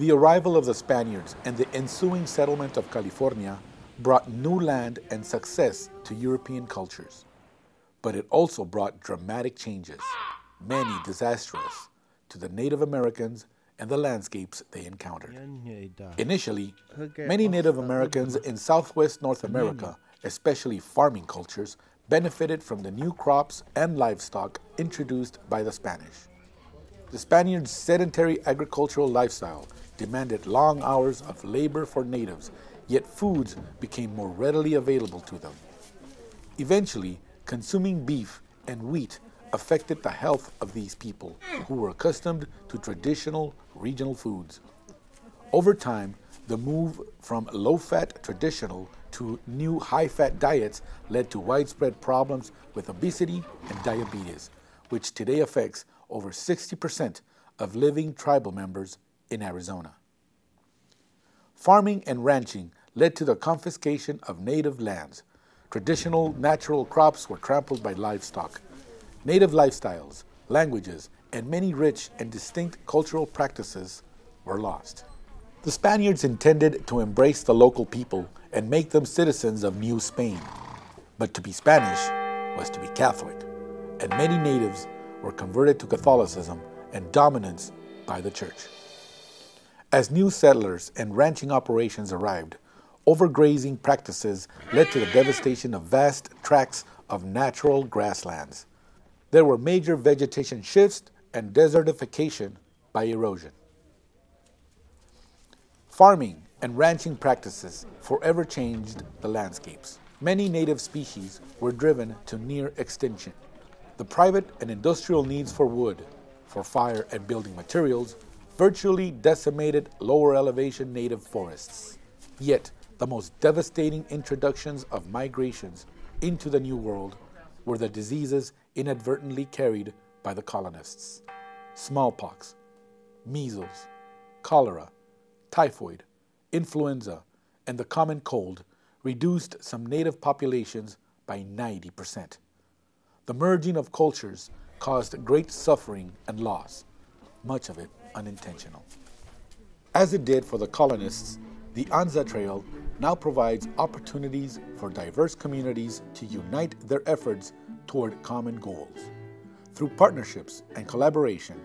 The arrival of the Spaniards and the ensuing settlement of California brought new land and success to European cultures. But it also brought dramatic changes, many disastrous, to the Native Americans and the landscapes they encountered. Initially, many Native Americans in southwest North America, especially farming cultures, benefited from the new crops and livestock introduced by the Spanish. The Spaniards' sedentary agricultural lifestyle demanded long hours of labor for natives, yet foods became more readily available to them. Eventually, consuming beef and wheat affected the health of these people, who were accustomed to traditional regional foods. Over time, the move from low-fat traditional to new high-fat diets led to widespread problems with obesity and diabetes, which today affects over 60% of living tribal members in Arizona. Farming and ranching led to the confiscation of native lands. Traditional natural crops were trampled by livestock. Native lifestyles, languages, and many rich and distinct cultural practices were lost. The Spaniards intended to embrace the local people and make them citizens of New Spain. But to be Spanish was to be Catholic, and many natives were converted to Catholicism and dominance by the church. As new settlers and ranching operations arrived, overgrazing practices led to the devastation of vast tracts of natural grasslands. There were major vegetation shifts and desertification by erosion. Farming and ranching practices forever changed the landscapes. Many native species were driven to near extinction. The private and industrial needs for wood, for fire and building materials, virtually decimated lower elevation native forests. Yet, the most devastating introductions of migrations into the New World were the diseases inadvertently carried by the colonists. Smallpox, measles, cholera, typhoid, influenza, and the common cold reduced some native populations by 90%. The merging of cultures caused great suffering and loss, much of it unintentional. As it did for the colonists, the Anza Trail now provides opportunities for diverse communities to unite their efforts toward common goals. Through partnerships and collaboration,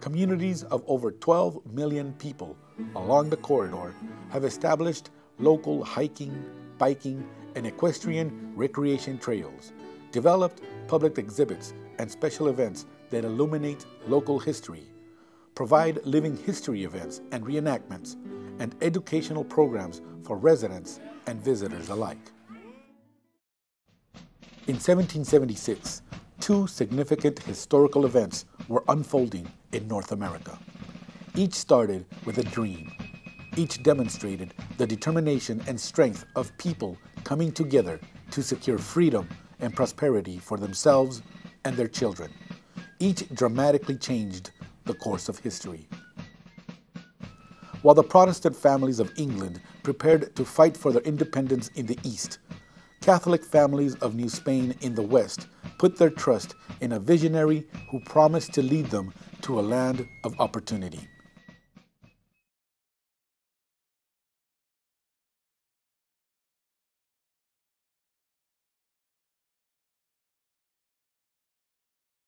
communities of over 12 million people along the corridor have established local hiking, biking, and equestrian recreation trails, developed public exhibits and special events that illuminate local history, provide living history events and reenactments, and educational programs for residents and visitors alike. In 1776, two significant historical events were unfolding in North America. Each started with a dream. Each demonstrated the determination and strength of people coming together to secure freedom and prosperity for themselves and their children. Each dramatically changed the course of history. While the Protestant families of England prepared to fight for their independence in the East, Catholic families of New Spain in the West put their trust in a visionary who promised to lead them to a land of opportunity.